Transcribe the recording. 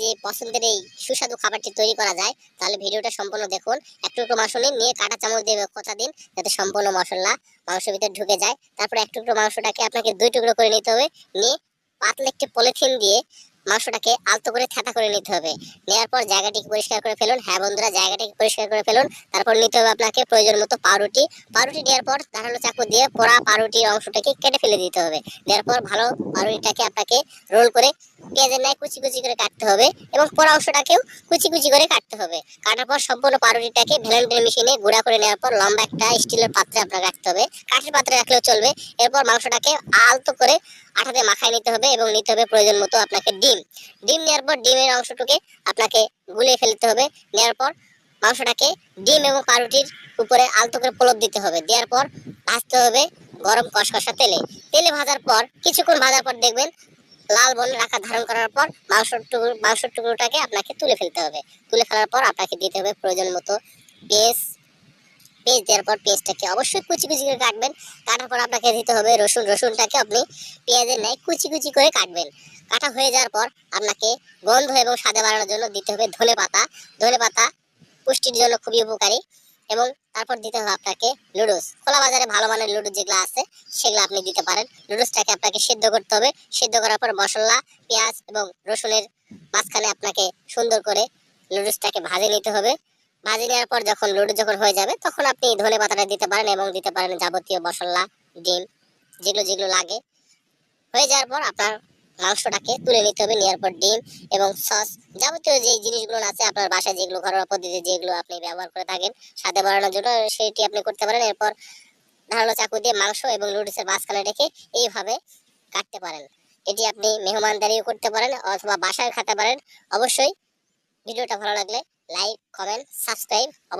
যে পছন্দের এই সুস্বাদু খাবারটি তৈরি করা যায়, তাহলে ভিডিওটা সম্পূর্ণ দেখুন। এক টুকরো মাংস নিয়ে কাঁটা চামচ দিয়ে কচা দিন, যাতে সম্পূর্ণ মশলা মাংসের ভিতরে ঢুকে যায়। তারপর এক টুকরো মাংসটাকে আপনাকে 2 টুকরো করে নিতে হবে। নিয়ে পাতলা একটি পলিথিন দিয়ে মাংসটাকে আলতো করে থেঁতা করে নিতে হবে। নেওয়ার পর জায়গাটিকে পরিষ্কার করে ফেলুন। হ্যাঁ বন্ধুরা, জায়গাটিকে পরিষ্কার করে ফেলুন। তারপর নিতে হবে আপনাকে প্রয়োজন মতো পাউরুটি। পাউরুটি নেওয়ার পর ধারালো চাকু দিয়ে পোড়া পাউরুটির অংশটাকে কেটে ফেলে দিতে হবে। দেওয়ার পর ভালো পাউরুটিটাকে আপনাকে রোল করে পেঁয়াজের ন্যায় কুচি কুচি করে কাটতে হবে এবং পোড়া অংশটাকেও কুচি কুচি করে কাটতে হবে। কাটার পর সম্পূর্ণ পাউরুটিটাকে ব্লেন্ডার মেশিনে গুঁড়া করে নেওয়ার পর লম্বা একটা স্টিলের পাত্রে আপনাকে রাখতে হবে। কাঠের পাত্রে রাখলেও চলবে। এরপর মাংসটাকে আলতো করে আটা দিয়ে মাখায় নিতে হবে এবং নিতে হবে প্রয়োজন মতো আপনাকে ডিম। ডিম নেওয়ার পর ডিমের অংশটুকে আপনাকে গুলিয়ে ফেলতে হবে। নেওয়ার পর মাংসটাকে ডিম এবং পাউরুটির উপরে আলতো করে প্রলেপ দিতে হবে। দেওয়ার পর ভাজতে হবে গরম কষকষা তেলে। তেলে ভাজার পর কিছুক্ষণ ভাজার পর দেখবেন লাল বর্ণের আকার ধারণ করার পর মাংসের টুকরোটাকে আপনাকে তুলে ফেলতে হবে। তুলে ফেলার পর আপনাকে দিতে হবে প্রয়োজন মতো পেঁয়াজ। পেঁয়াজ দেওয়ার পর পেঁয়াজটাকে অবশ্যই কুচি কুচি করে কাটবেন। কাটার পর আপনাকে দিতে হবে রসুন। রসুনটাকে আপনি পেঁয়াজের ন্যায় কুচি কুচি করে কাটবেন। কাটা হয়ে যাওয়ার পর আপনাকে গন্ধ এবং স্বাদ বাড়ানোর জন্য দিতে হবে ধনেপাতা। ধনেপাতা পুষ্টির জন্য খুবই উপকারী। এবং তারপর দিতে হবে আপনাকে নুডলস। খোলা বাজারে ভালো মানের নুডলস যেগুলো আছে সেগুলো আপনি দিতে পারেন। নুডলসটাকে আপনাকে সিদ্ধ করতে হবে। সিদ্ধ করার পর মশলা, পেঁয়াজ এবং রসুনের মাঝখানে আপনাকে সুন্দর করে নুডলসটাকে ভাজে নিতে হবে। ভাজি নেওয়ার পর যখন নুডলস যখন হয়ে যাবে, তখন আপনি ধনেপাতাটা দিতে পারেন এবং দিতে পারেন যাবতীয় মশলা, ডিম, যেগুলো যেগুলো লাগে। হয়ে যাওয়ার পর আপনার মাংসটাকে তুলে নিতে হবে। নেওয়ার পর ডিম এবং সস, যাবতীয় যে জিনিসগুলো আছে আপনার বাসায়, যেগুলো ঘরোয়া পদ্ধতিতে যেগুলো আপনি ব্যবহার করে থাকেন স্বাদে বাড়ানোর জন্য, সেটি আপনি করতে পারেন। এরপর ধারালো চাকু দিয়ে মাংস এবং নুডলসের মাঝখানে রেখে এইভাবে কাটতে পারেন। এটি আপনি মেহমানদারিও করতে পারেন অথবা বাসায় খেতে পারেন। অবশ্যই ভিডিওটা ভালো লাগলে লাইক, কমেন্ট, সাবস্ক্রাইব অবশ্যই